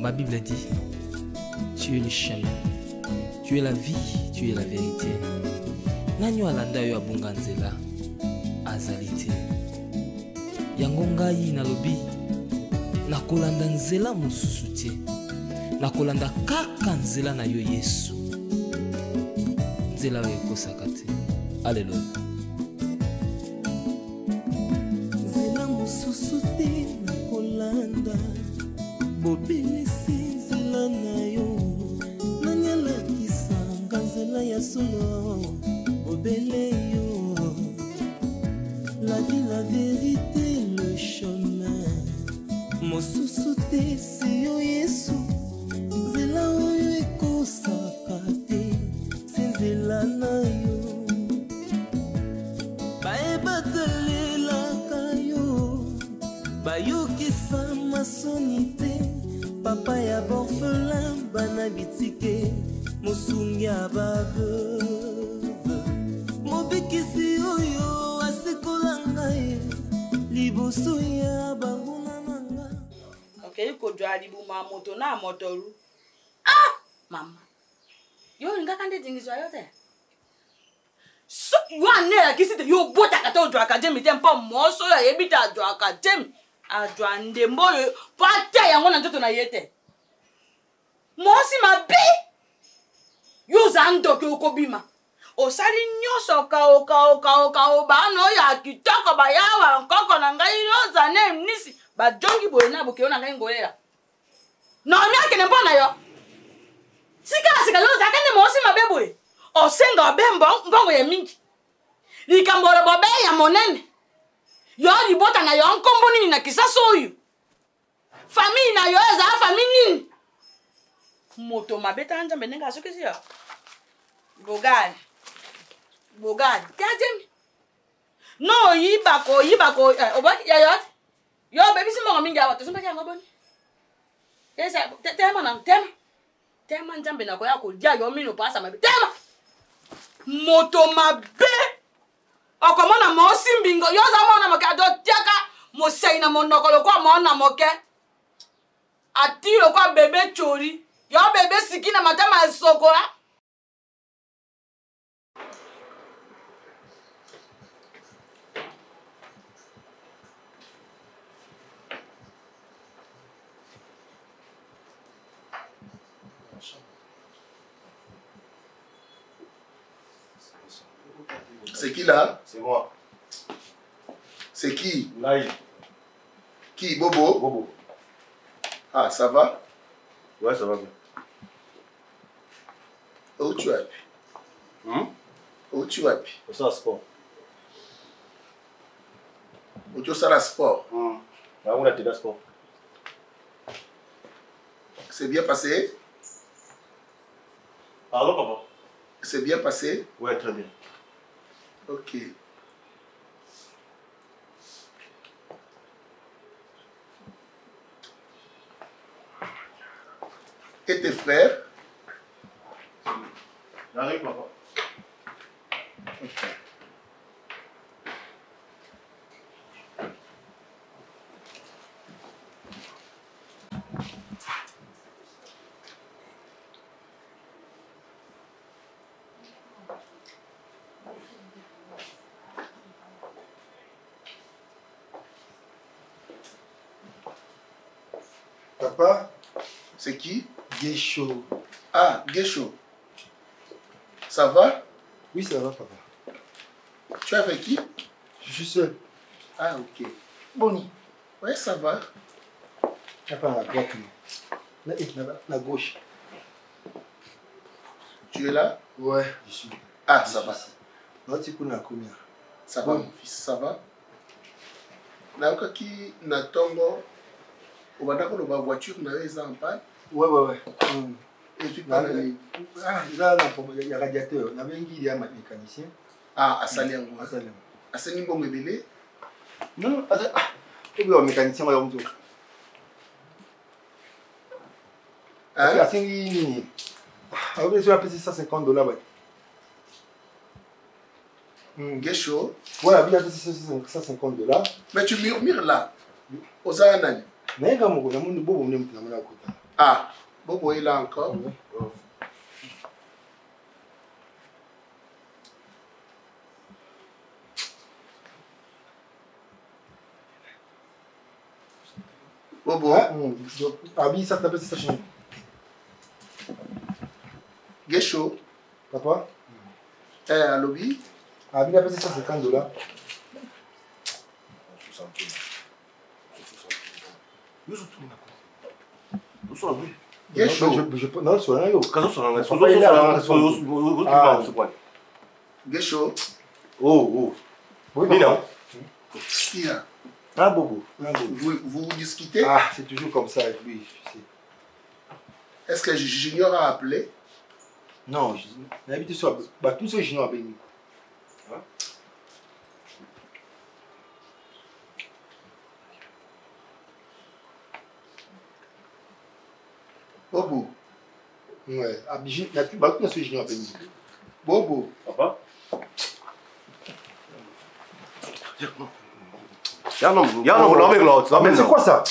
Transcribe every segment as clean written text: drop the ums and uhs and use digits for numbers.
Ma Bible dit, tu es le chemin, tu es la vie, tu es la vérité. Nanyo alanda yo abunga nzela azalite. Yango ngai nalobi nakolanda nzela mosusu te. Nakolanda kaka nzela na yo Yesu. Nzela oyo ekosaka te. Alléluia. Nzela mosusu te nakolanda. Bobelisi nzela na yo nani alakisanga nzela ya solo bobele yo la vie la vérité le chemin mosusu te si yo Yesu nzela oyo ekosaka te si nzela na yo bayebatalelaka yo bayokisa masoni te papa ya borphelin bana bitike mosungi ya baveuve mobikisi oyo asikola ngai liboso ya banguna na nga okei kodwa libuma moto na motoru ah mama yo ngaka ndedingizwa yote so yo ane akisite yo bota kata odwa akademi tempo moso ya yebita adwa akademi adwa ndembo yo pate yango na nzoto na yete mosi mabe yo zando ke okobima osali nyoso ka bano ya kitoko bayawa nkoko na ngai yo zane mnisi bajongi boye na boke na ngai ngolela no nyake ne mbona yo sika yo zakane mosi mabe boye osenga bembo mbongo ya mingi likambora bobe ya monene yo libota na yo nkombo nini na kisasa oyo famille na yo eza famille nini moto mabeta nzambe nenga sokisi yo bogani tiajemi no yibako obaki ya yot yo baby simo mingi awa to sombaki yango boni esa tema na tema nzambe na ko ya ko dia yo mino pasa mabe tema moto mabe okomona mosi mbingo yo za mona moke ado tiaka mosei na monokolo kwa mona moke atiro kwa bebe chori yo bebe sikina matama esokola C'est qui là? C'est moi. C'est qui? Naï. Qui? Bobo? Bobo. Ah, ça va? Ouais, ça va bien. Où tu es? Où tu es? Au ça, sport. Où tu es à sport? Là, on a été dans sport. C'est bien passé? Pardon, papa? C'est bien passé? Ouais, très bien. Ok. Et tes frères? J'arrive, papa. Ok. Papa, C'est qui? Guécho. Ah, Guécho. Ça va? Oui, ça va, papa. Tu es avec qui? Je suis seul. Ah, ok. Boni. Ouais, ça va. Papa, à droite, non. La gauche. Tu es là? Ouais, je suis. Ah, ça va. Non, tu connais combien? Ça va, mon fils, ça va? Naoka ki natongo On va d'accord, la voiture, on a les en panne. Ouais. Et puis, pas Il y a un radiateur. On avait un guide à mécanicien. Ah, à Saliango. À Salimbo Mebele. Non, et puis, un mécanicien, on va dire. Ah, c'est une. Ah, vous avez payé $150. Gesho. Ouais, vous avez payé $150. Mais tu murmures là. Aux Anani. Mais quand vous avez un bon nom, vous avez Ah, Bobo est là encore. Bobo. Ah, oui, ça t'appelle ça chez Gesho. Papa? À lobby. Ah, vous avez payé $150. Gesho. Non, c'est rien. Gesho. Oh. Oui, Nina. Qu'est-ce qu'il y a? Un bobo. Vous discutez? Ah, c'est toujours comme ça avec lui. Est-ce que Junior a appelé? Non, d'habitude, tous ces juniors avec nous. Bobo. Ouais, il y a tous ces juniors avec nous. Bobo. Papa? Mais c'est quoi ça?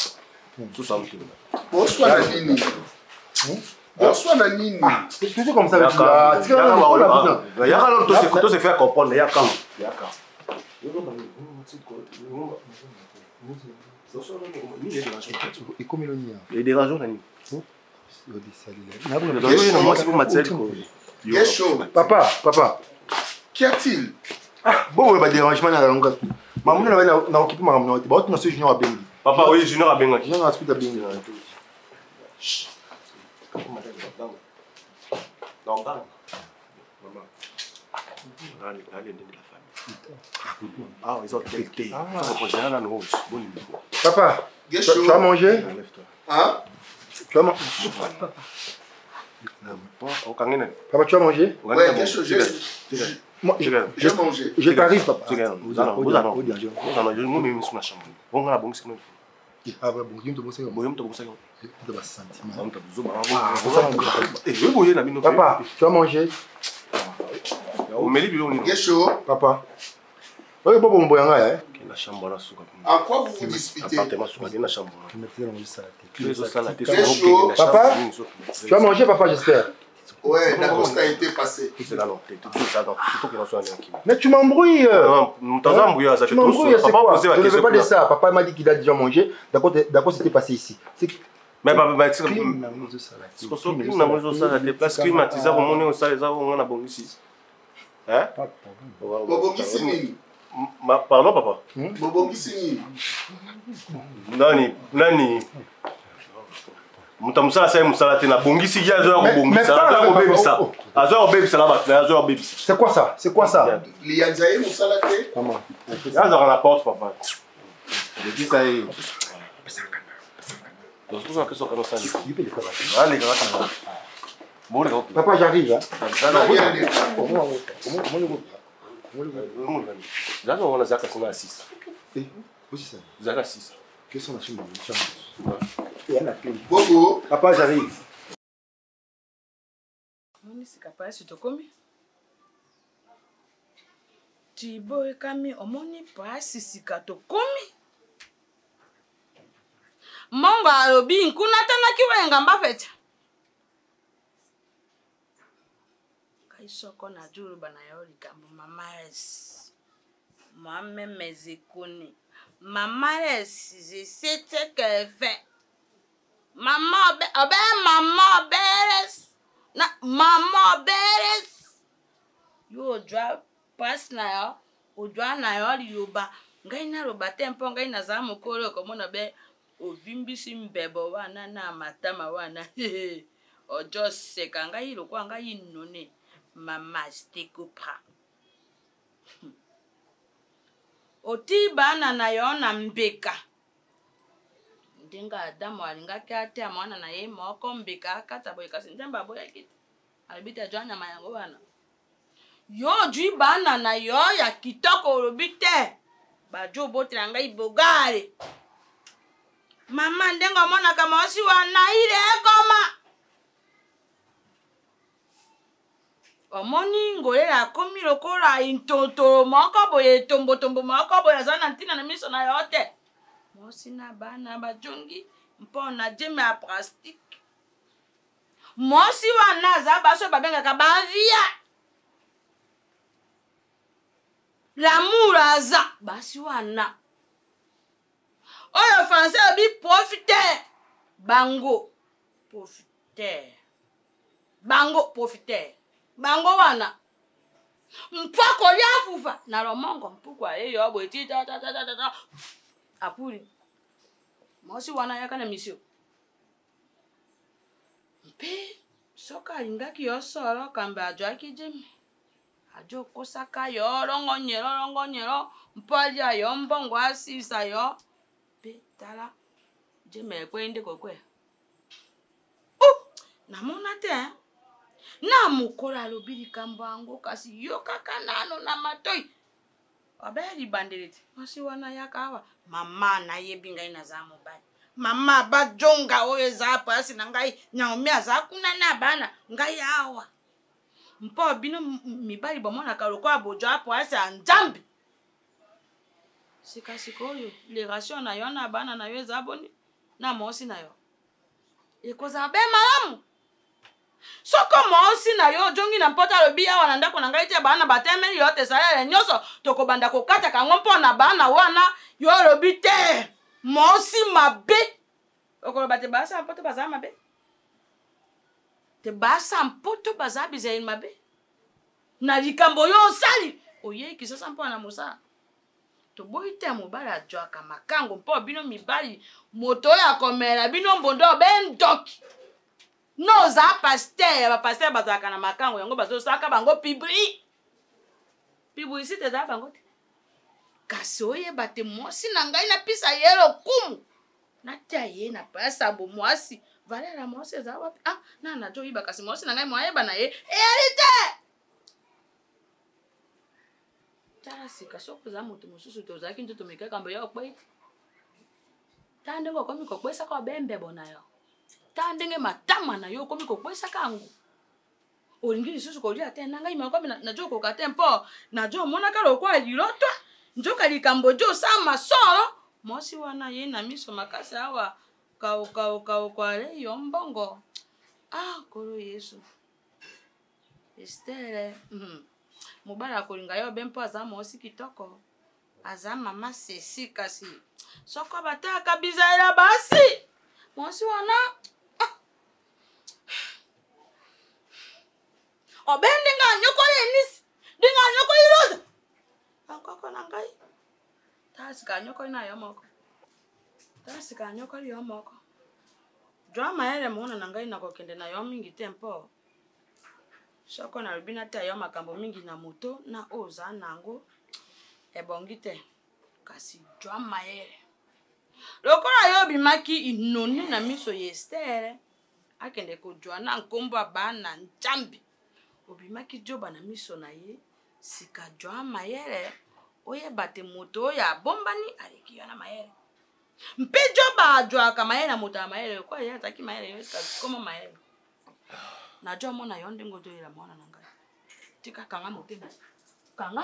Bonsoir Nanini. Bonsoir Nanini. C'est toujours comme ça avec lui. Il y a quand se fait comprendre. Il y a quand. Et comme il y a des raisons, Nani. Papa. Qu'y a-t-il? Bon, il y a des dérangements dans la longueur. Maman, on a occupé ma maman. On a ce junior à Bengi. Papa, oui, junior à Bengi. Junior à Bengi. Non, ah, ils ont traité. Papa, tu as mangé? Hein? Tu as mangé? Papa, tu as mangé? Ouais, quelque chose. J'ai mangé. Je t'arrive, papa. Ah, bon, il y a un papa, tu as mangé? Papa. Oui, bon, bon, hein? En quoi vous vous disputez? Papa, tu as mangé, papa, j'espère. Ouais, la coste a été passée. Mais tu m'embrouilles. Tu m'embrouilles, c'est quoi? Je ne veux pas de ça. Papa m'a dit qu'il a déjà mangé. D'accord, c'était passé ici. Mais papa, c'est pardon, papa. Nani. Mutamusala sai musala tena bongisi ya zo C'est quoi ça? C'est quoi ça? Lianzaye musala te. Comment? Ya zo na porte papa. Je dis ça est. Papa, j'arrive. Bobo. Papa, j'arrive. Tibo kami omoni pasi sikato komi. Mongo alobi nkuna tana kiwenga mbafeta. Kaisoko na juru bana yori kambo mamares. Mwame mezikuni. Mamares, je sais ce qu'elle fait. Maman beres. Na maman beres. Yo drop pass na yo. Odwa na yo liyoba. Ngai na roba tempo ngai na za mukolo komona be ovimbisi mbebo wana na matama wana. Ojo seka ngai lokwa ngai none. Mama stekopra. Otiba na yo na mbeka. ndenga adamu alingaki ate mwana na ye moko mbika akata boye kasi nzemba boya kiti alibita jwa nyama yango wana yo jwi bana na yo ya kitoko olobite bajo botela ngai bogare mama ndenga mwana kama osi wana ile ekoma omoni ngolela komi lokola intoto moko boye tombo moko boye zana ntina na miso na yote mosi na bana bajongi mpona jeme ya plastique mosi wana za baso babengaka bavia l'amour aza basi wana oyo français bi profiter bango profiter bango wana mpako lia fufa na lomongo mpukwa yeyo bweti ta apuri mosi wana yakana misio mpe soka alingaki yo solo kambe ajwaki jemi ajo kosaka yo longonyero mpolia yo mbongo asisa yo pe tala jemi ekwende kokwe namona te na mukola lobili kambo ango kasi yo kaka nano na matoi abeli bandeleti mosi wana yakawa mama na yebi ngai na za mobali mama bajonga oyo za pasi na ngai nyaomi aza kuna na bana ngai awa mpo bino mibali bomona kaloko abojo apo asa nzambi sika oyo legation na yo na bana na yo za boni na mosi na yo ekoza be malamu soko mosi na yo jongi na mpota lobi awa na ndako na ngai te bana batemeli yo te salele nyoso tokobanda kokata kango mpona bana wana yo lobi te mosi mabe okoloba te basa mpoto baza mabe te basa mpoto baza bizaini mabe na likambo yo osali oye kisasa mpona mosa toboyi te mobali ajwaka makango mpo bino mibali moto ya komela bino mbondo bendoki no za pasteur ba pasteur bazaka na makango yango bazosaka bango publicité za bango te kasi oyeba te mosi na ngai na pisa yelo kumu natia ye na pasa bo mwasi valela mosi za wapi na jo iba kasi mosi na ngai moyeba na ye elite tara sika soko za moto mususu to za kinto to mekaka mbo yo kwai tande ngo komi ko kwesa ko bembe bona yo tandenge matama na yo komi ko kwesa kangu olingi lisusu ko lia te nanga ima komi na jo ko katempo na jo mona ka lo kwa liloto njoka likambo jo sama solo mosi wana ye na miso makasi awa kwa le yo mbongo kolo Yesu Esther mobala kolinga yo bempo aza mosi kitoko aza mama sesi kasi soko bataka bizaira basi mosi wana obende nga nyoko lenis dinga nyoko iroza akoko na ngai tasika nyoko na yo moko drama ele mona na ngai na kokende na yo mingi tempo soko na rubina te yo makambo mingi na moto na oza nango ebongi te kasi drama ele lokola yo bimaki inoni na miso Esther akende ko joana nkombo abana njambi obimaki joba na miso na ye sika joa mayele oyeba te moto ya bombani aleki yo na mayele mpe joba joa ka mayele na moto ya mayele kwa ye ataki mayele yo sika koma mayele na joa mona yo ndengo doyela mona na ngai tika kanga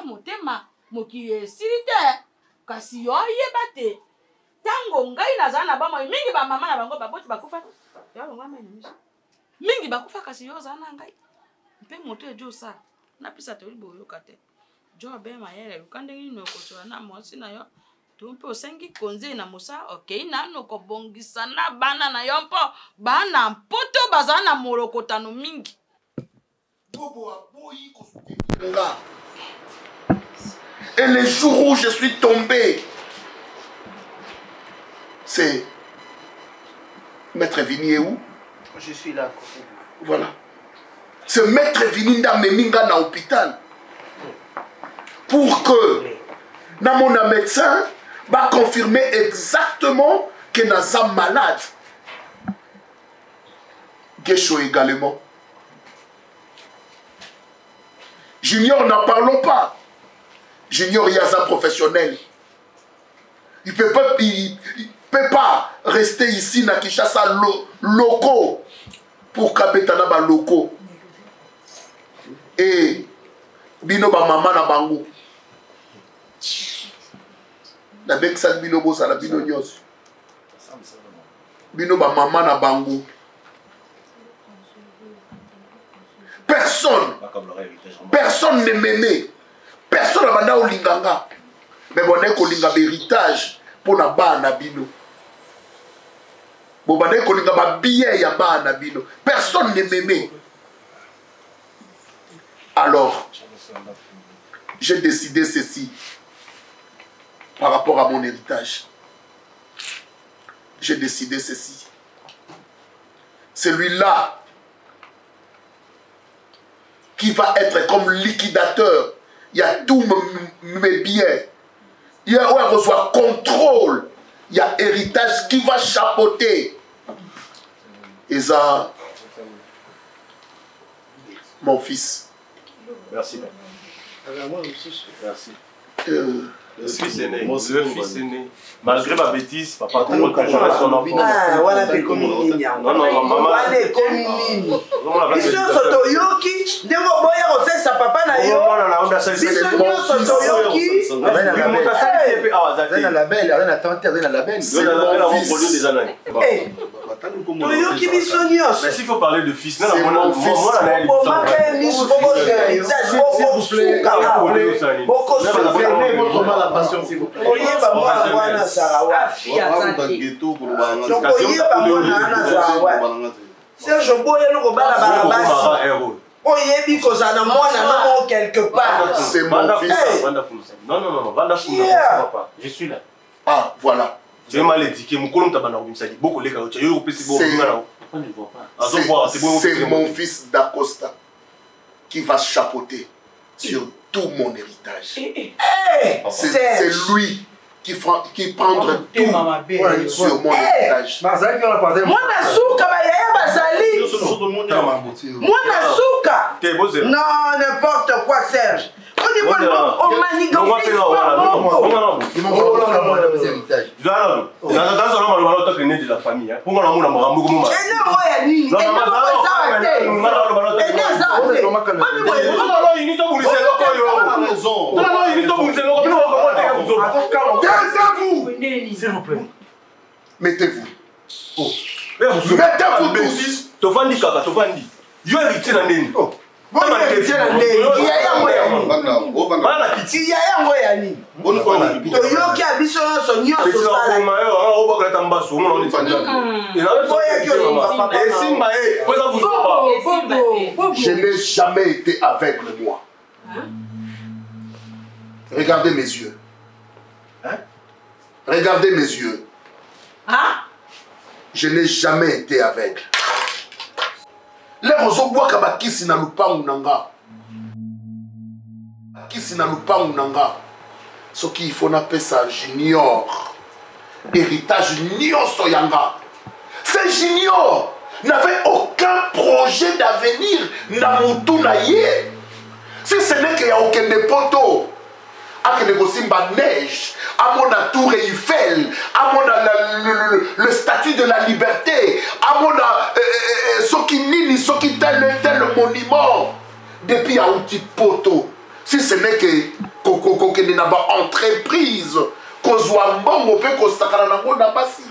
motema mokili esili te kasi yo yeba te tango ngai naza na bamo mingi ba mama na bango baboti bakufa yo longa mena miso mingi bakufa kasi yo za na ngai mpe moto ejo sa na pisa to libo yo kate jo be mayele ukande ngino ko so na mosi na yo to mpe osengi konze na musa okay na no ko bongisa na bana na yo mpo bana mpoto bazana molokotano mingi bobo aboyi ko soutenir. Et le jour où je suis tombé, c'est Maître Vini est où? Je suis là à côté. Voilà. C'est Maître Vini Ndameminga na hôpital. Pour que dans mon médecin va confirmer exactement que naza malade. Guécho également. Junior, n'en parlons pas. Junior, il y a un professionnel. Il ne peut pas rester ici na Kinshasa locaux pour Kabetana ba locaux. Et bino ba maman na bango. Na beksa bino bosa la bino nyos. Bino ba maman na bango. Personne ne m'aimait. Personne n'a pas de linganga. Mais on est qu'on a héritage pour la barre na bino. Bon, on est qu'on a billet ya barre na bino. Personne ne m'aimait. Alors, j'ai décidé ceci par rapport à mon héritage. J'ai décidé ceci. Celui-là qui va être comme liquidateur. Il y a tous mes billets. Il y a où elle reçoit contrôle. Il y a héritage qui va chapeauter. Et ça, mon fils. Merci. Merci. Le fils est né. Le fils est né. Malgré ma bêtise, papa, son enfant. Ah, voilà, mais comme il y a. Non, non, maman. Allez, comme il y a. Biso sotoyoki, ndemo boya kosesa papa na yo. Biso nyo sotoyoki. Rien à la belle, rien à tenter, rien à la belle. C'est mon fils. Toyoki biso nyo. Mais s'il faut parler de fils, c'est mon fils. Oyeba mwana mwana Sarawa. Oyeba mwana Sarawa. Serge Boye no kobala balabasi. Oyebi kozana mwana no quelque part. C'est mon fils. Non, non, non, Vanda Funda, papa. Je suis là. Ah, voilà. Tu es mal éduqué, mon colon t'a banné, ça dit beaucoup les carottes. C'est mon fils d'Acosta qui va chapeauter sur tout mon héritage. C'est lui qui prendra tout sur mon héritage. Mwana suka ba yaya bazali. Mwana suka. Non, n'importe quoi, Serge. On manigance S'il vous plaît. Mettez-vous. Mettez-vous tous. Tovandi kaka, tovandi. Yo héritier na nini? toyoki ya biso nyonso nyonso je n'ai jamais été aveugle, moi. Regardez mes yeux. Regardez mes yeux. Je n'ai jamais été aveugle. Les rozobois kabakisi na lupangu nanga. Kisi na lupangu nanga. Ce qu'il faut n'appeler ça junior. Héritage nyonso yanga. C'est junior n'avait aucun projet d'avenir na mutu na ye. Si ce n'est qu'il y a aucun poto. À que Simba neige, à mon tour Eiffel, à mon le statut de la liberté, à mon Sokinini, Sokitel, tel monument, depuis un petit poteau. Si ce n'est que n'a pas entreprise, qu'on soit bon, on peut qu'on s'accroche dans basi.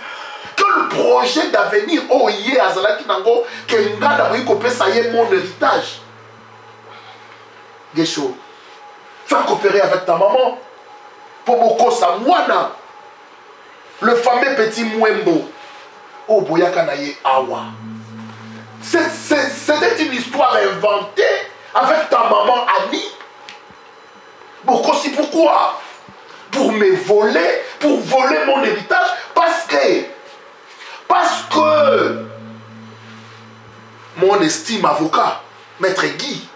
Que le projet d'avenir, oh yé, Azalaki Nango, que n'gada oui qu'on peut sailler mon héritage. Gécho. Tu vas coopérer avec ta maman pour beaucoup sa moana. Le fameux petit Mwembo. Oh, Boyakanaye Awa. C'était une histoire inventée avec ta maman Annie. Beaucoup, c'est pourquoi? Pour me voler, pour voler mon héritage. Parce que mon estime avocat, Maître Guy,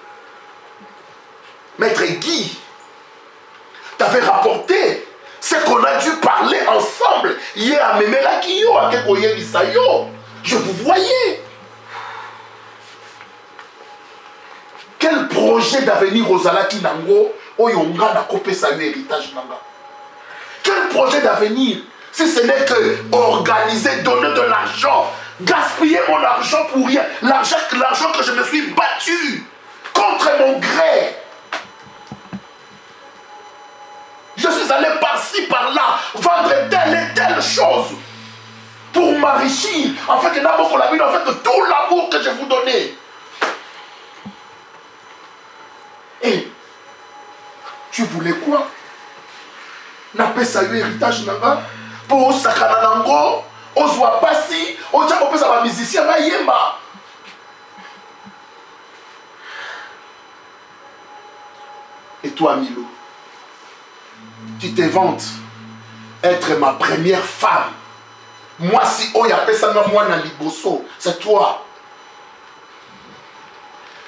t'avais rapporté c'est qu'on a dû parler ensemble. Hier, à Memela Kiyo, à Kekoye Gisayo. Je vous voyais. Quel projet d'avenir Rosalaki Nango, Oyonga n'a coupé sa héritage Nanga. Quel projet d'avenir, si ce n'est que organiser, donner de l'argent, gaspiller mon argent pour rien. L'argent que je me suis battu contre mon gré. Je suis allé par-ci, par-là, vendre telle et telle chose pour m'enrichir. En fait, il y a beaucoup la vie, en fait, tout l'amour que je vous donnais. Et tu voulais quoi? N'a pas salué héritage nanga pour sakana nango, on soit pas si, on tient qu'on peut savoir musicien na yemba. Et toi Milo, tu te vantes être ma première femme. Moi si on y appelle ça moi na liboso, c'est toi.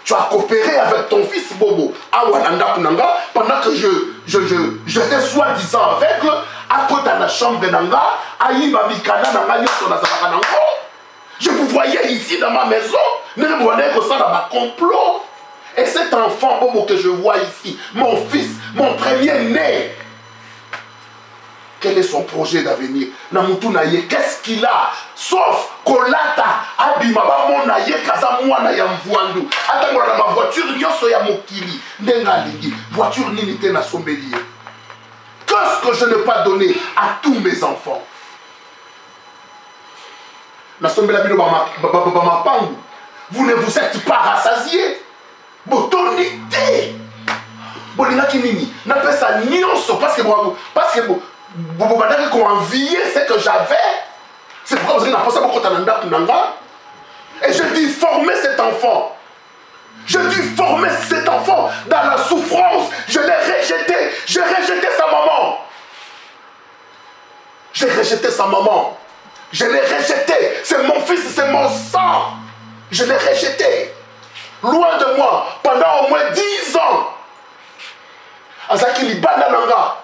Tu as coopéré avec ton fils Bobo à Wananda Kunanga pendant que j'étais soi-disant avec à côté de la chambre de Nanga, à Iba Mikana Nanga, je vous voyais ici dans ma maison, ne me voyez que ça dans ma complot. Et cet enfant Bobo que je vois ici, mon fils, mon premier-né, quel est son projet d'avenir? Qu'est-ce qu'il a? Sauf Kolata, Abimaba, mon aïe, Kaza, moi, Nayamvuandu. Attends, ma voiture, Nyoso ya Mokili, Nengaligi, voiture Ninite na Sommelier. Qu'est-ce que je n'ai pas donné à tous mes enfants? Na Sommelier, vous ne vous êtes pas rassasiés. Botonité. Bolina Kinini, n'a pas ça Nyoso, parce que vous m'avez envié ce que j'avais. C'est pourquoi vous avez pensé beaucoup de et j'ai dû former cet enfant. J'ai dû former cet enfant dans la souffrance. Je l'ai rejeté. J'ai rejeté sa maman. J'ai rejeté sa maman. Je l'ai rejeté. C'est mon fils, c'est mon sang. Je l'ai rejeté. Loin de moi, pendant au moins 10 ans. Azaki Libana Nanga.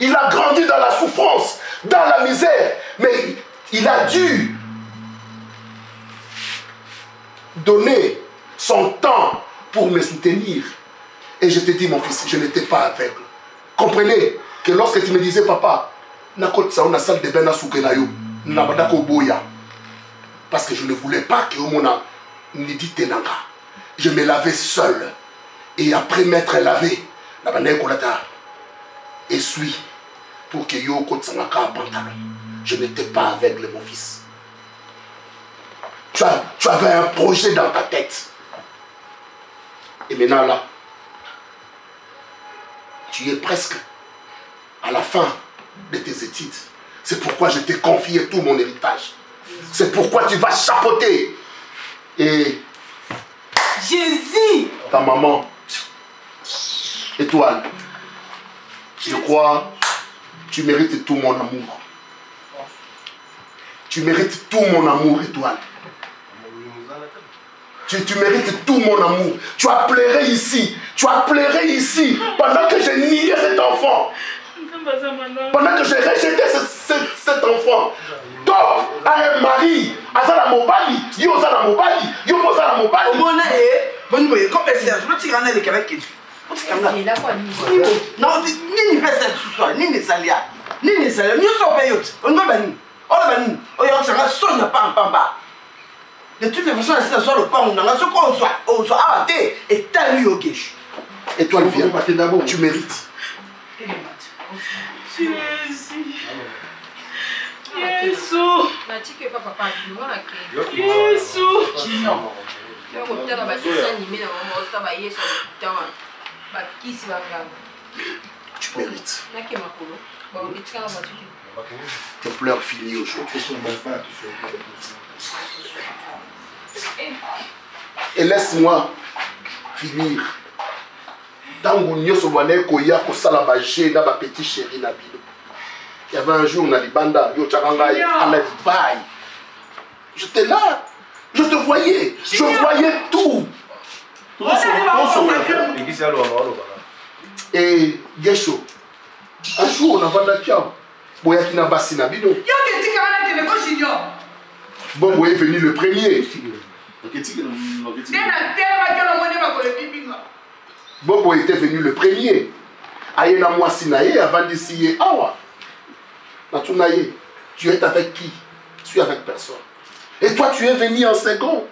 Il a grandi dans la souffrance, dans la misère, mais il a dû donner son temps pour me soutenir. Et je te dis, mon fils, je n'étais pas aveugle. Comprenez que lorsque tu me disais, papa, na salle de bain na boya, parce que je ne voulais pas que mon je me lavais seul. Et après m'être lavé, essuie pour que yo kotsangaka pantalon. Je n'étais pas aveugle, mon fils. Tu avais un projet dans ta tête. Et maintenant là, tu es presque à la fin de tes études. C'est pourquoi je t'ai confié tout mon héritage. C'est pourquoi tu vas chapeauter. Et Jésus, ta maman, Étoile, je crois, tu mérites tout mon amour. Tu mérites tout mon amour, Étoile. Tu mérites tout mon amour. Tu as pleuré ici. Tu as pleuré ici pendant que j'ai nié cet enfant. Pendant que j'ai rejeté cet enfant. Donc, à un mari, à Zala Mobali, yo Zala Mobali, yo Zala Mobali. Non, ni pesa tu ni nesalia. Ni nesalia, ni so payot. On va bani. On va bani. On y a ça sonne pas en pamba. De toutes les façons, c'est ça le pan, on a ce qu'on soit arrêté et t'as lui au guiche. Et toi, viens, tu mérites. Jésus. Jésus. Tu mérites. Tes pleurs finies aujourd'hui. Et laisse-moi finir. Dans le petit chéri Nabilo. Il y avait un jour, on a dit Banda, j'étais là, je te voyais, je voyais tout. Et Et Gesho, Un jour, on a vendu Kiam. Boya qui n'a pas si nabino. Bobo est venu le premier. Bobo était venu le premier. Ayena Mwasinaye avant d'essayer. Awa. Natunaye, tu es avec qui? Je suis avec personne. Et toi, tu es venu en second.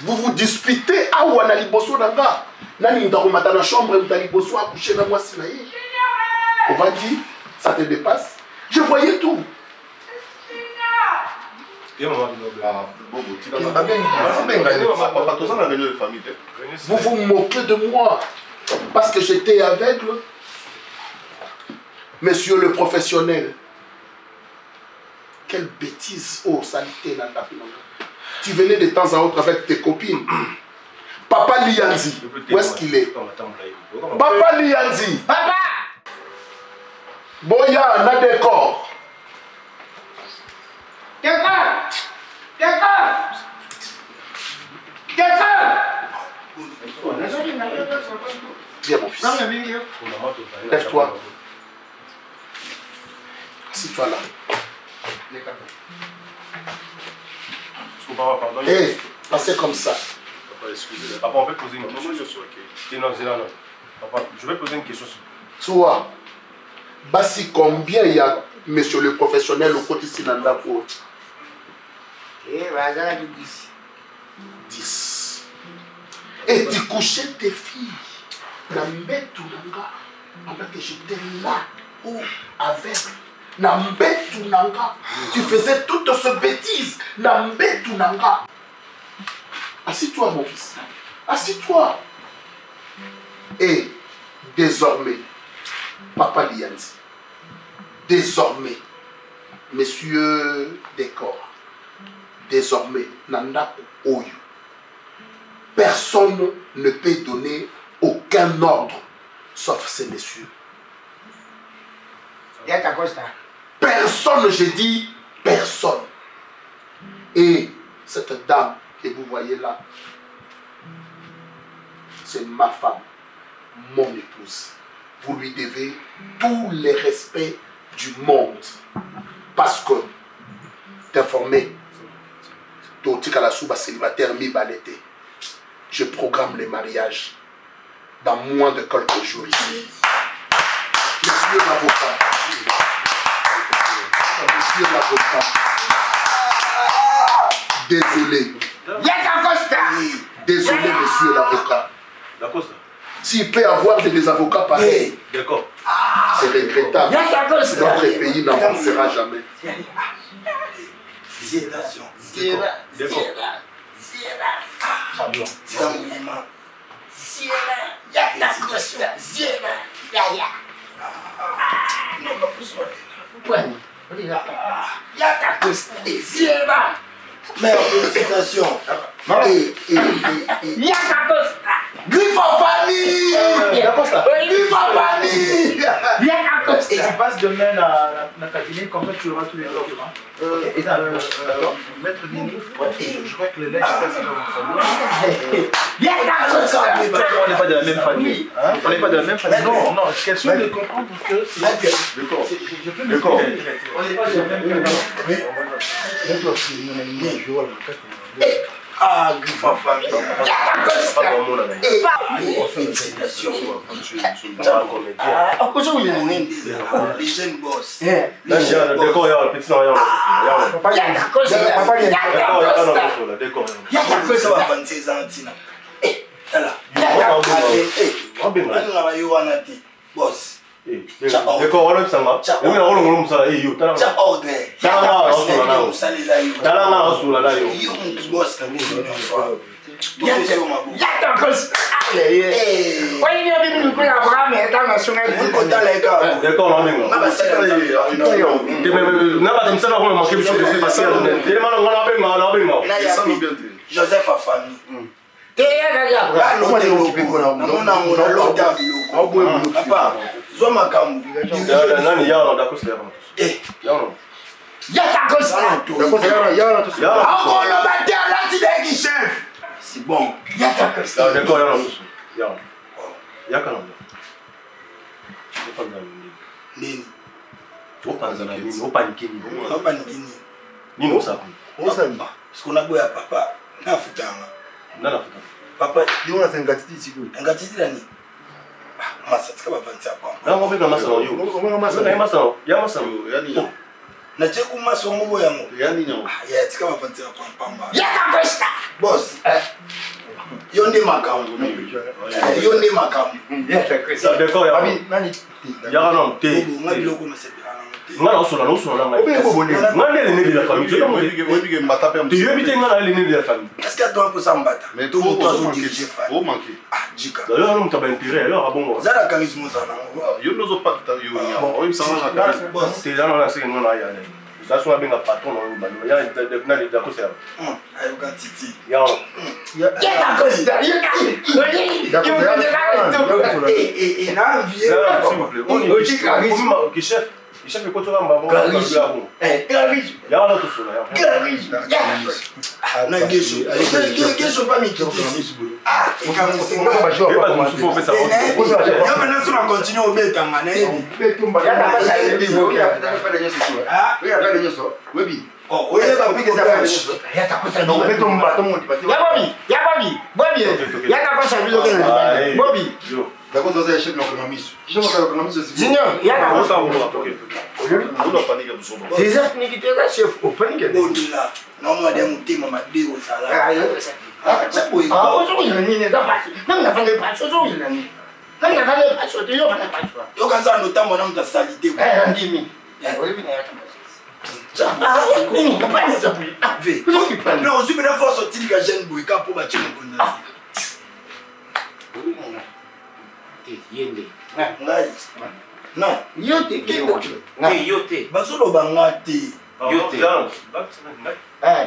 Vous vous disputez. Awa na liboso nanga. Nani mutakomata dans la chambre et mutaliboso a couché dans Mwasinaye. On va dire, ça te dépasse. Je voyais tout. Vous vous moquez de moi parce que j'étais aveugle. Monsieur le professionnel, quelle bêtise, oh saleté. Tu venais de temps à autre avec tes copines. Papa Lianzi, où est-ce qu'il est? Papa Lianzi. Papa! Boya, on a des corps. Quelqu'un! Viens mon fils. Lève-toi. Assis-toi là. Hé, passez comme ça. Papa, excusez-moi. Papa, on peut poser une question. Non, papa, je vais poser une question. Toi, Bassi, combien il y a, monsieur le professionnel, au côté Sinanda pour 10. Et tu couchais tes filles. Nambetu nanga. Pendant que j'étais là, ou avec. Nambetu nanga. Tu faisais toutes ces bêtises. Nambetu nanga. Assis-toi, mon fils. Assis-toi. Et désormais, Papa Lianzi, désormais, messieurs des corps, désormais, Nanda Oyo, personne ne peut donner aucun ordre, sauf ces messieurs. Personne, j'ai dit personne. Et cette dame que vous voyez là, c'est ma femme, mon épouse. Vous lui devez tous les respects du monde. Parce que, t'informer, célibataire mi-balleté, je programme les mariages dans moins de quelques jours ici. Monsieur l'avocat, désolé. Désolé, monsieur l'avocat. S'il peut y avoir des avocats pareils, c'est regrettable. Notre pays n'avancera jamais. Mais félicitations. Griffe en famille. Griffe en famille. Et tu passes demain à la cabinet, comme ça tu auras tous les documents. Maître Vini, je crois que le lait, c'est dans ma famille. On n'est pas de la même famille. On n'est pas de la même famille. Non, non, question de comprendre que je peux me comprendre. On n'est pas de la même famille. Ah, griffe en famille. Les jeunes boss. Joseph a famille. C'est bon. nini opanzana nini opanike nini opanike nini nini osakoli osamba sikuna boya papa nafutanga nanafuta papa yo nasenga titi siko ngatitira ni masa tika bapanza kwa nango beka masala yo omenga masala ya masala yani na cheku maso ngo boya ngo yani nyo ya tika bapanza kwa pamba Ya kakosta. boss yo ndi makambo yo ndi makambo ça décor ya abi nani ya non te ngabi loko no sepirana ngana osola ngai obe bobone ngana le nedi la famille tu webige mbata pe tu yebite ngana le nedi la famille est-ce que toi pour sambata mais tout tout toi manqué dirige fa oh manqué jika d'ailleurs on t'a intérêt alors abongo zara charisme sana yo nozo pas ta yo ya o imsanga na ka boss c'est là on a c'est ngana ya ne ça soit bien patron on va ya na le d'accord c'est ayo ka titi ya Ya kakosta. Ya et na vie ça s'il vous plaît on est qui chef est quoi tu vas m'avoir charisme ya là tout cela ya charisme na gesho pas mi titi ah et quand omenga ba jour et pas de souffle ça yo maintenant sur la continue au betanga na ebi betumba ya na basa ebi bo ya fanya nyoso ah we ya fanya nyoso webi oh oye ba pike za fanya Ya kakosta. no betumba to mundi pati Ya Bobby. Ya kakosta bilo kana. Bobby. d'accord ça c'est chef de l'économie je vois que l'économie c'est Junior, ya kakosta. on doit paniquer pour ça C'est ça ni kiteka chef opening. bodila na mo de mutima madeo sala chapo Ah, aujourd'hui ni ne da pas. Même na fanga pas aujourd'hui ni. Même na fanga pas aujourd'hui yo fanga pas. yo kanza no tambo na mta salite Ndimi. Ya wewe na ya kakosta. Ah, ni pas ça. Ah, ve non je me la force utile ga jeune boyka pour ba chimo konda Yende. ngai non Yote kiko. Yote. basolo bangati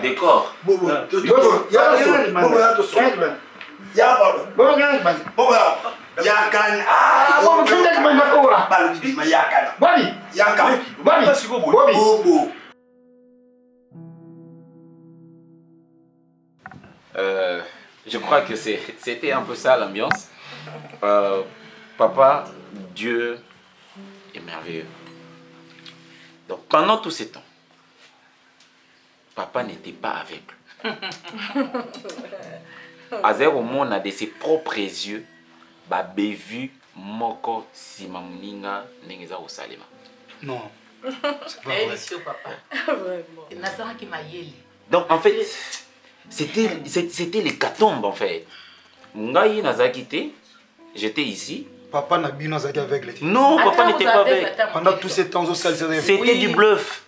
D'accord. bobo ya to so ya balo Bobo gang ban. bobo ya kan ah Bobo tunda ban makora. balo bi ma ya kan Bobby. ya kan Bobby. bobo Je crois que c'était un peu ça l'ambiance. Papa, Dieu est merveilleux. Donc pendant tous ces temps, papa n'était pas aveugle. Azer au monde a de ses propres yeux, bah bévu moko simamuninga nengeza au salema. non Vraiment. Donc en fait, c'était l'hécatombe en fait. Ngai nazaki te, j'étais ici. Papa n'a bien avec aveugle. Non, papa n'était pas aveugle. Pendant tous ces temps, c'était du bluff.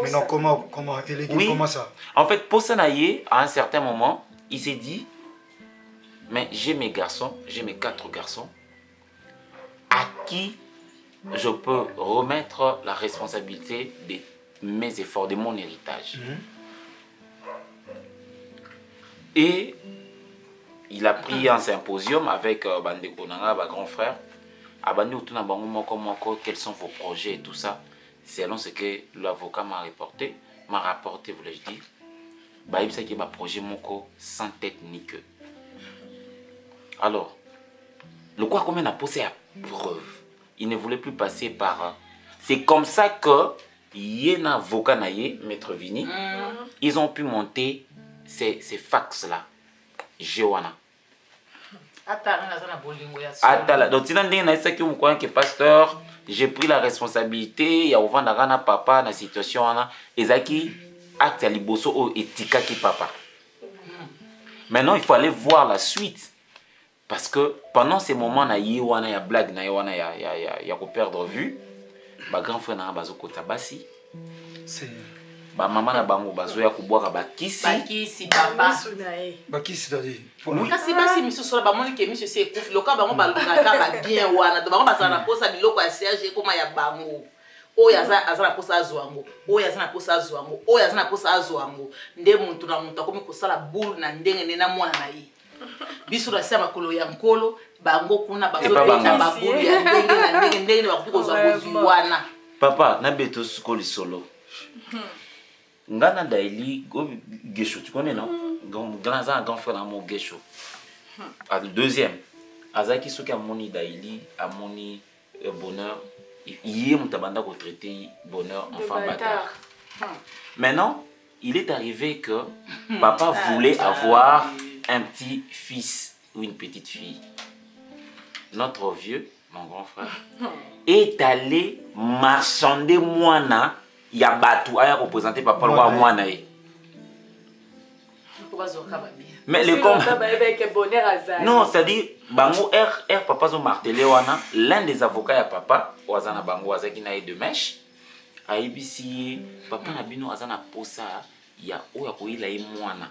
Mais non, comment Oui. Comment ça? En fait, pour Sanaye, à un certain moment, il s'est dit, mais j'ai mes garçons, j'ai mes 4 garçons, à qui je peux remettre la responsabilité de mes efforts, de mon héritage. Et il a pris un symposium avec Bande Konanga, ma grand frère. Abandi Outuna Bango Moko Moko, quels sont vos projets et tout ça. Selon ce que l'avocat m'a rapporté, voulais-je dire. Bah, il sait que ma projet Moko sans tête ni queue. Alors, le quoi comme on a posé à preuve. Il ne voulait plus passer par. C'est comme ça que Yéna avocat naïe, Maître Vini, ils ont pu monter ces fax là. Jewana. Donc, si on a que pasteur, j'ai pris la responsabilité, il y a ouvert na papa dans la situation, et Zaki, acte à liboso et tika ki papa. Maintenant, il faut aller voir la suite. Parce que pendant ces moments, il y a blague, il y a perdre vue. Ma grand frère n'a pas de basi. Ba maman na bango bazoya kuboka bakisi papa bakisi dadi kasi basi miso sola ba moni ke miso se ekufi loka bango baluka ka ba bien wana to bango basana posa biloko ya Serge koma ya bango oyo azana posa azwango oyo azana posa azwango oyo azana posa azwango nde muntu na muntu akomi kosala boule na ndenge nena mwana na ye biso la sama kolo ya nkolo bango kuna bazobeta ba boule ya ndenge bakopi kozwa bozwi wana papa na beto sukoli solo Ngana Daily, Gesho, tu connais non? Grand frère à mon Gesho. Le deuxième, Azaki Soki a moni Daily, a moni bonheur, il est traité bonheur enfant bâtard. Maintenant, il est arrivé que papa voulait avoir un petit fils ou une petite fille. Notre vieux, mon grand frère, est allé marchander moana yabatu aya représenté papa le roi moana. Mais les comme non, c'est-à-dire bango R papa zo martelé wana l'un des avocats ya papa wazana bango azaki na de mèche aibisi papa na bino azana posa ya oya ko ila mwana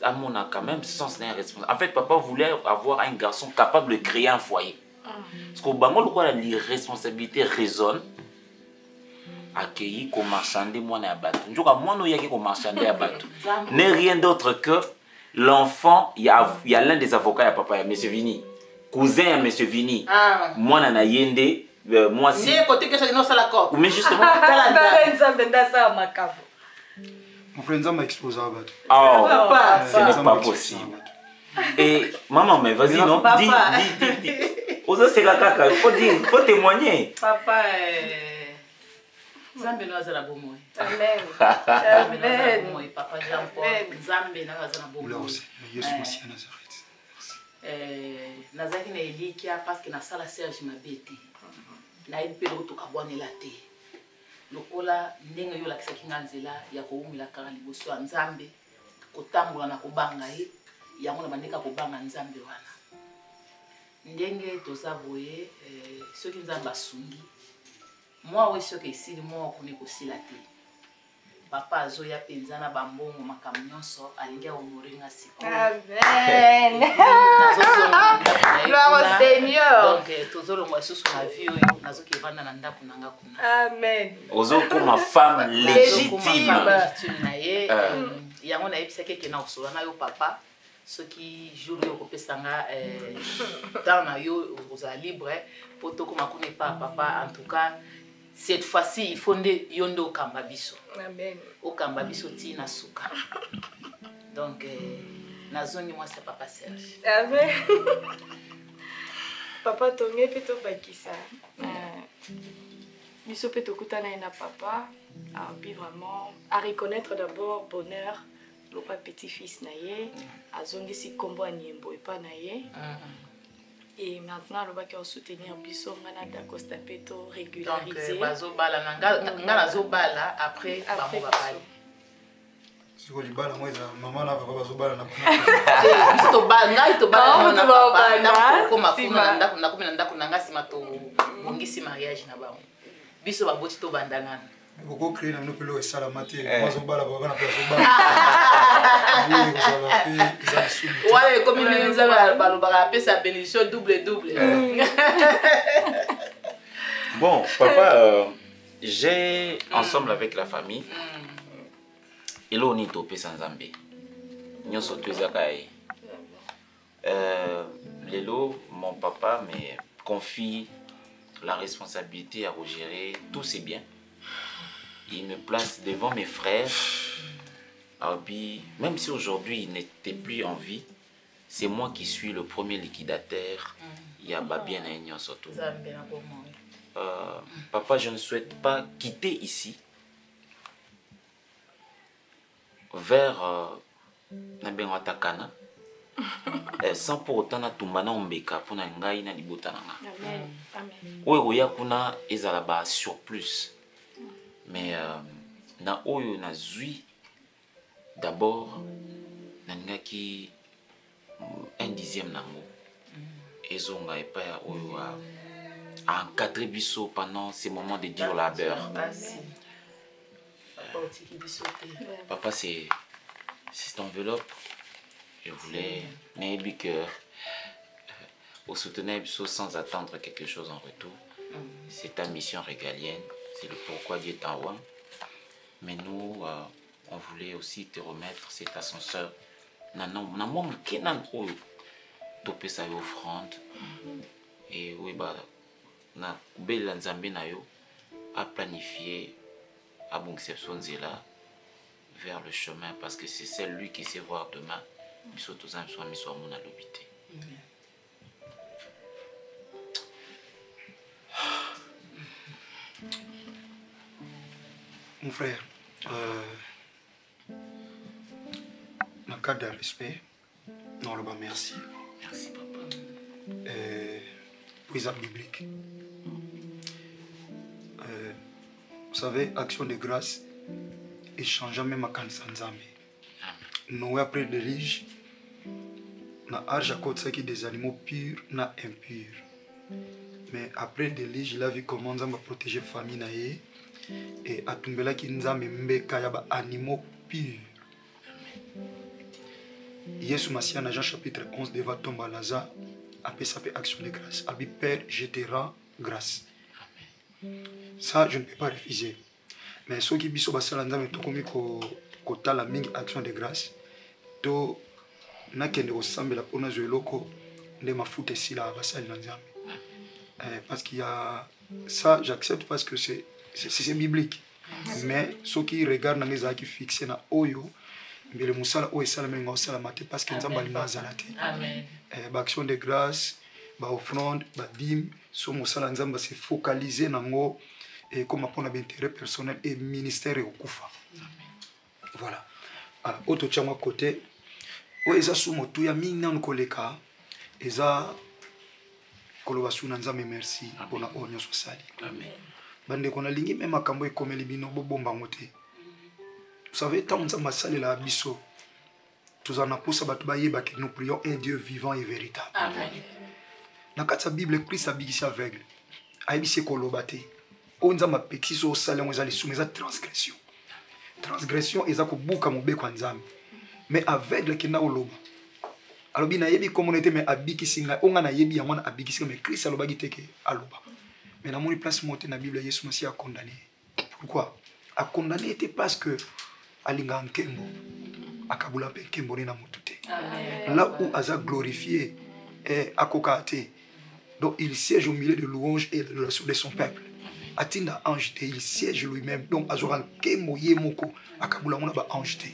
amona quand même sens na responsable. En fait papa voulait avoir un garçon capable de créer un foyer. Parce que bango le quoi la responsabilité résonne accueilli comme marchander mwana ya bato. Njoka mwana yaki ko marchander ya bato. N'est rien d'autre que l'enfant, il y a l'un des avocats à papa, M. Vini, cousin à M. Vini, moi na yende, moi si. Mais justement, mon frère Nzamba explose à battre. Oh, ce n'est pas possible. Et maman, mais vas-y non, dis. Ozo c'est la caca, il faut dire, il faut témoigner. Papa, Zambe no azala bomoy. Amen. Amen. Papa Jean Paul. Zambe no azala bomoy. Yesu Masiya Nazareth. Nazaki na elikia parce que na sala Serge Mabete. Na ipelo to kabwanela te. Lokola ndenge yo lakisa kinganzela ya koumila kala liboso ya Nzambe kotambola na kobanga ye yango na bandeka kobanga Nzambe wana. Ndenge tozaboye soki Nzambe asungi moi oui ce que ici moi on connaît aussi la télé papa azoya penzana bambongo makamnyonso alingia honorer ngasi amen gloire au Seigneur donc tozolo moi sous na vie oyo nazoki vanda na ndaku nanga kuna amen ozo comme femme légitime na ye yango na yebisaki ke na osola na yo papa ce qui jour yo kopesanga dans na yo oza libre pour to comme connaît pas papa en tout cas. Cette fois-ci, il faut yondo okamba biso. Amen. Okamba biso ti na suka. Donc, nazongi moi c'est papa Serge. Amen. Papa tonge pe to bakisa. Biso pe to kutana na papa, puis vraiment à reconnaître d'abord bonheur le petit-fils na ye, azongi si kombo anyembo epa na ye. Et maintenant, le bac est soutenir Bisso, Manada Costa Peto, régulariser. Donc, Bazobala, Nanga Zobala, après Babali. Si vous voulez, maman n'a pas Bazobala. Beaucoup créé dans nos pays et salamati. Bazobala, Babana Bazobala. Ouais, comme il nous a appelé sa bénédiction double. Bon, papa, j'ai ensemble avec la famille. Et là, on est topé sans Zambé. Nous sommes tous à Lélo, mon papa me confie la responsabilité à gérer tous ses biens. Il me place devant mes frères. Même si aujourd'hui il n'était plus en vie, c'est moi qui suis le premier liquidateur. Il y a bien à surtout. Papa, je ne souhaite pas quitter ici vers Nabenwatakana sans pour autant na tumbana ombeka pour na ngai na libota nanga. Amen. Amen. Oyo kuna ezalaba surplus. Mais na oyo na zui d'abord nangaki un dixième nango ezonga epa oyo a encadré biso pendant ces moments de dur labeur. Papa, c'est cette enveloppe. Je voulais maybe que vous soutenez biso sans attendre quelque chose en retour. C'est ta mission régalienne, c'est le pourquoi Dieu t'envoie. Mais nous, on voulait aussi te remettre cet ascenseur. Topé sa offrande. Et oui, bah, na belle Nzambe na yo a planifié à Bonxepsonzela vers le chemin parce que c'est celui qui sait voir demain. Biso tozam soit mi soit mon alobité. Mon frère, dans le cadre de respect, non, le bas merci. Merci, papa. Pour les actes bibliques. Vous savez, action de grâce, échangeant même à Kanisa Nzambe. Nous, après de riches, na arge à côté qui des animaux purs, na impurs. Mais après de riches, il a vu comment Nzambe protéger la famille naïe et à Tumbela qui Nzambe mbeka yaba animaux purs. Yesu Massia, dans Jean chapitre 11, devant tomber à Lazare, après ça fait action de grâce. Abi Père, je te rends grâce. Ça, je ne peux pas refuser. Mais ceux qui biso basala Nzambe to komi ko tala mingi action de grâce. To nakende ko sambela pona zoeloko nde mafuta sila basali Nzambe. Parce qu'il y a ça, j'accepte parce que c'est biblique. Mais ceux qui regardent les gens qui fixent na oyo mais le musala o esala menga osala mate parce que Nzambe alina zalate. Amen. Action de grâce, ba offrande, ba dîme, so musala Nzambe se focaliser nango et comme pour l'intérêt personnel et ministère et au kufa. Voilà. Autre chama côté, o eza sumo tu ya mingi nan koleka, eza kolobasu na Nzambe merci pour na onyo sosali. Amen. Bande kona lingi même makambo ekomeli bino bobomba ngote. Vous savez, tant que nous la biso, tous en apôtres que nous prions un Dieu vivant et véritable. Amen. Dans la Bible, Christ a dit aveugle. Aïbissé kolobate. On a ma petit so salé on a les soumis à transgression. Transgression est à kubuka mube kwanzam. Mais aveugle qui n'a oloba. Alors bien aïbi communauté mais abiki singa on a aïbi à mon abiki singa mais Christ a l'obagi teke aloba. Mais dans mon place monté dans la Bible Jésus Messie a condamné. Pourquoi? A condamné était parce que alinga nkembo akabula pe nkembo na mutute. Là où Aza glorifié et akokate. Donc il siège au milieu de louanges et de son peuple. Atinda ange il siège lui-même. Donc azora nkembo yemoko akabula mona ba ange te.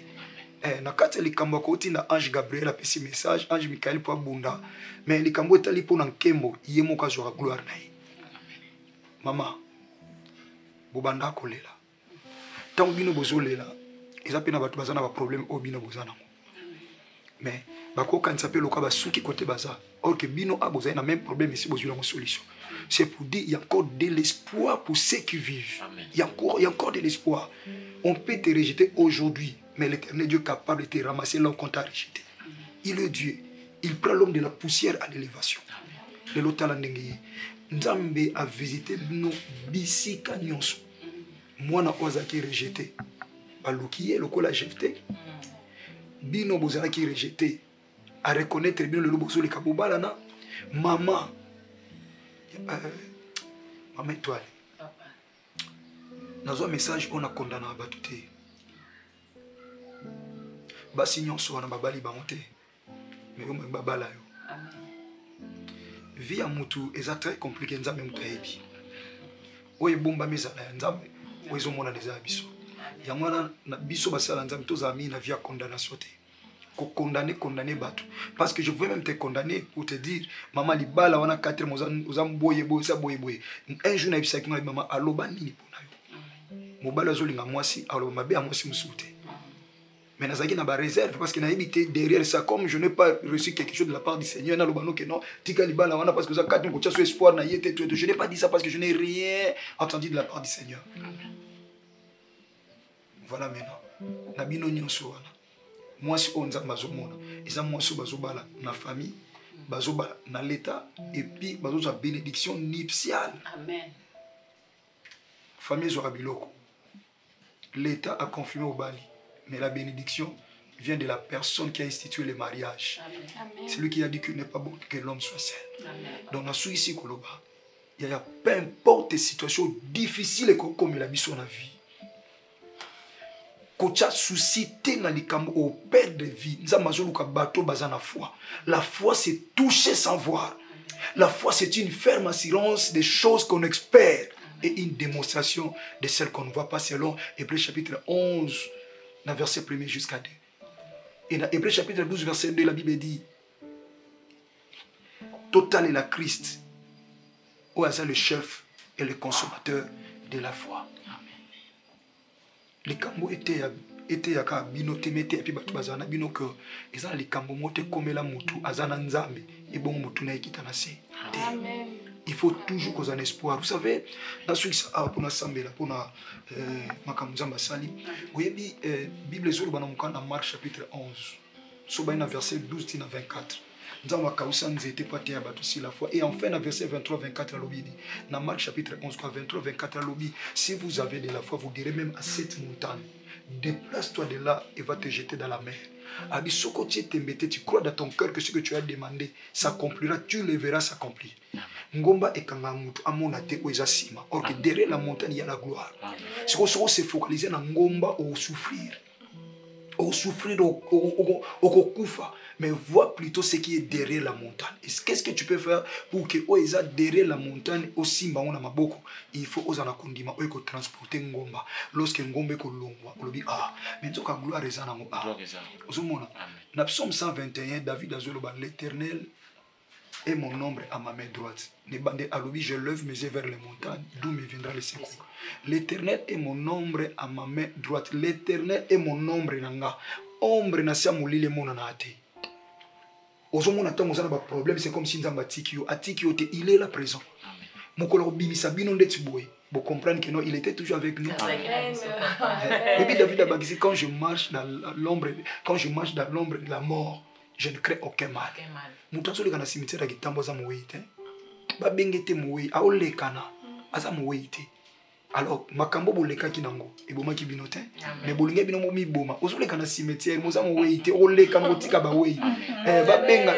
Na kati likambo ko tinda ange Gabriel a pesi message, ange Michael po bunda. Mais likambo etali po na nkembo yemoko azora gloire na ye. Mama bobanda kolela. Tant bino bozolela ils appellent na bazana ba problème au bino bozana. Mais bako quand ça peut loka ba suki côté baza. Or que bino a bozana même problème ici bozula une solution. C'est pour dire il y a encore de l'espoir pour ceux qui vivent. Il y a encore de l'espoir. On peut te rejeter aujourd'hui, mais l'Éternel Dieu est capable de te ramasser là où on t'a rejeté. Il est Dieu. Il prend l'homme de la poussière à l'élévation. Le lotalandenge. Nzambe a visité nos bisika nyonso. Moi na ozaki rejeté. Balukiye lokola jeté. Bino bozala ki rejeté. À reconnaître bino le lobozo le kabobala na maman. Maman étoile. Dans un message on a condamné batute. Basi nyonso na babali bangote. Mais on me babala yo. Vie à mutu est très compliqué nzambe mutu ebi. Oye bomba mezala nzambe. Oyezo mona des abisso. Yangwana na biso basala nzambe toza mi na vie à condamnation te. Ko condamner batu. Parce que je veux même te condamner pour te dire maman libala wana 4 mozam boye sa boye. Un jour na bisaki na maman aloba nini pona yo. Mobala zolinga mwasi aloba mabe a mwasi musute. Mais nazaki na ba réserve parce que na habité derrière ça comme je n'ai pas reçu quelque chose de la part du Seigneur na lobano que non tika libala wana parce que ça 4 ko tchaso espoir na yete tout je n'ai pas dit ça parce que je n'ai rien entendu de la part du Seigneur. Voilà maintenant na bino nyonso wana moi si on nzamba zomona eza moi so bazobala na famille bazobala na l'état et puis bazoza bénédiction nuptiale. Amen. Famille zo biloko l'état a confirmé au bali. Mais la bénédiction vient de la personne qui a institué le mariage. C'est lui qui a dit qu'il n'est pas bon que l'homme soit seul. Donc, dans ce ici, il y a peu importe les situations difficiles comme la mission de la vie. Quand tu as suscité au père de vie, la foi, c'est toucher sans voir. La foi, c'est une ferme assurance des choses qu'on espère et une démonstration de celles qu'on ne voit pas selon Hébreux chapitre 11. Dans verset 1er jusqu'à 2. Et dans Hébreux chapitre 12, verset 2, la Bible dit Total est la Christ, où est le chef et le consommateur de la foi. Likambo était yaka bino temete et puis batu bazana bino que ezana likambo mote komela mutu azana nzambe et bon mutu na ekita na se. Amen. Il faut toujours cause un espoir. Vous savez, dans ce qui pour na sambela pour na makamuzamba sali. Oui, Bible zolo bana mukana Marc chapitre 11. Soba na verset 12 tina 24. Nzamba kausa nzete pate ya batu si la foi et enfin na verset 23 24 à l'obidi. Na Marc chapitre 11 23 24 à l'obidi. Si vous avez de la foi, vous direz même à cette montagne, déplace-toi de là et va te jeter dans la mer. Abisoko tietembete, tu crois dans ton cœur que ce que tu as demandé s'accomplira, tu le verras s'accomplir. Ngomba ekanga mutu amona te oza sima. Or que derrière la montagne il y a la gloire. C'est qu'on se focaliser na ngomba au souffrir. Au souffrir au kufa, mais vois plutôt ce qui est derrière la montagne. Qu'est-ce que tu peux faire pour que oza derrière la montagne aussi maona maboko? Il faut oza na kundima oko transporter ngomba. Lorsque ngomba ko longwa, on dit ah, mais to ka gloire ezana ngo ah. Ozomona. Na Psaume 121, David azoloba l'Éternel est mon ombre à ma main droite. Je lève mes yeux vers les montagnes, d'où me viendra le secours. L'Éternel est mon ombre à ma main droite. L'Éternel est mon ombre nanga. Ombre na sia mulile mona na ate. Ozomona tango zana ba problème, c'est comme si nzamba tikio, atikio te il est là présent. Mokolo bimisa bino ndeti boye. Vous comprenez que non, il était toujours avec nous. Et puis David a dit quand je marche dans l'ombre, de la mort, je ne crains aucun mal. Mutanso le kana cimetière a gitambo za muwite. Ba bengete muwe, a ole kana, aza muwite. Alors makambo boleka kinango, eboma ki binote. Mais bolinga bino mo mi boma. Ozole kana cimetière, moza muwite, ole kana tika ba wei. Ba benga.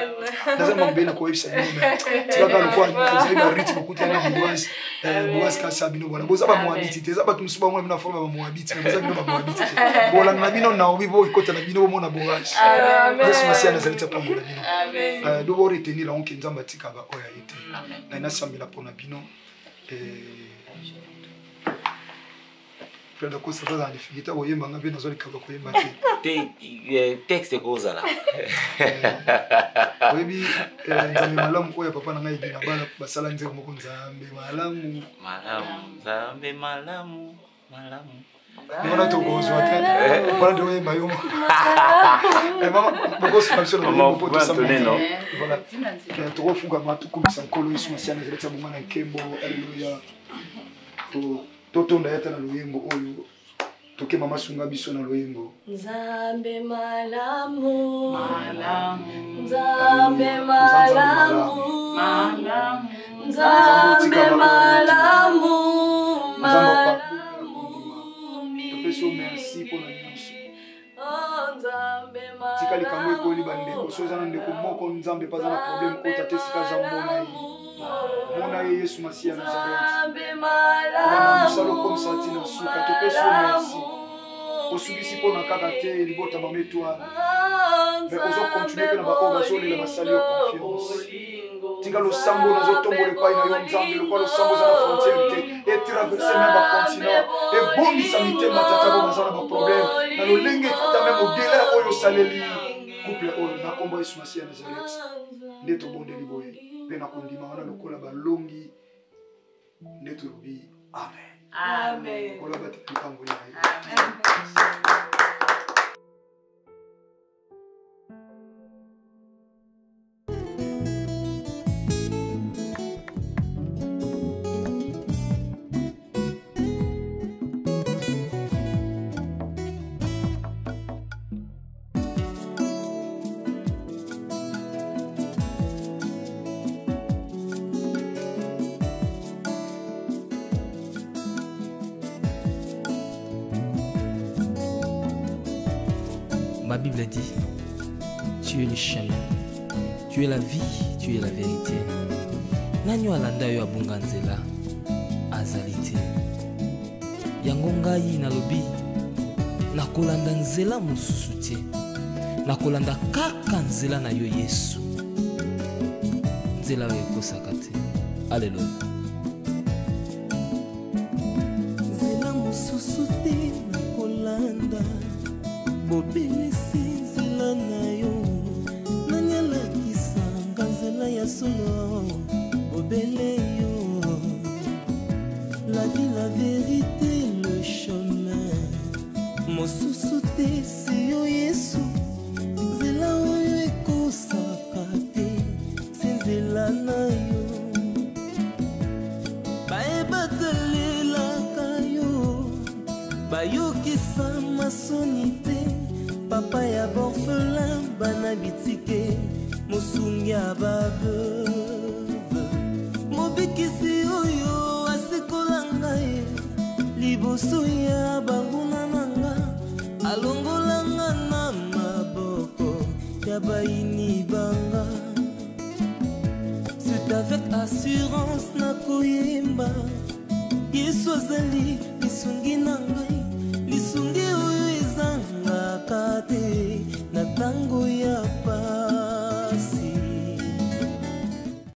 Naza mambena ko website mais. Tu vas le voir, vous avez un rythme kuti na boise. Boise ka sabino bona. Boza ba moabiti, teza ba tumsuba mo na forma ba moabiti, boza bino ba moabiti. Bola na bino na obi bo ikota na bino mo na boage. Yesu masia na zalita pa bola bino. Amen. Do bo retenir la onke nzamba tika ba oya ite. Na ina sambela pona bino. Frère ko sasa za ndifigita oyemba ngabe nazo likaba koyemba te. Texte ko zala. Webi nzambe malamu oya papa na ngai bina bana basala nzeko moko nzambe malamu. Nzambe malamu. Mwana toko zwate. Mwana de oyemba yo. Mama boko spansion na mama poto samene no. Voilà. Que trop fuga matu kumisa nkolo Yesu masiana zeleta bumana nkembo. Alléluia. Totonda yata na loyembo oyo toke mama sunga biso na loyembo. Nzambe malamu malamu Nzambe malamu malamu Nzambe malamu malamu topeso merci pour la nyonso. Nzambe malamu tikali kamwe ko li bande ko soza na ndeko moko nzambe pa za na problème ko tatesika za mona yi. Mona Yesu Masia Nazareth. On salo comme ça tino suka te peso merci. Osubisi pona kaka te libota mametwa. Mais ozo continuer que na ba oba zoli la basali yo confiance. Tika lo sambo na zo tombo le pai na yo nzambe le kwa lo sambo za la frontière te et traverser même ba continent et bon sanité matata bo bazana ba problème. Na lo lenge tata même au délai oyo saleli. Couple oyo na kombo Yesu Masia Nazareth. Neto bonde liboye. Pena kondima wana lokola balongi neto rubi amen. Amen. Ola bati kipango ya. Amen. Ma Bible dit, tu es le chemin, tu es la vie, tu es la vérité. Nanyo alanda yo abunga nzela azali te. Yango ngai nalobi nakolanda nzela mosusu te. Nakolanda kaka nzela na yo Yesu. Nzela oyo ekosaka te. Alléluia. Nzela mosusu te nakolanda. Bobelisi nzela na yo nani alakisanga nzela ya solo bobele yo la vie la vérité sonité papa ya borphelin bana bitike mosungi ya baveuve mobikisi oyo asikola ngai liboso ya banguna nanga alongolanga na maboko ya baini banga. C'est avec assurance nakoyemba Yesu azali lisungi na ngai lisungi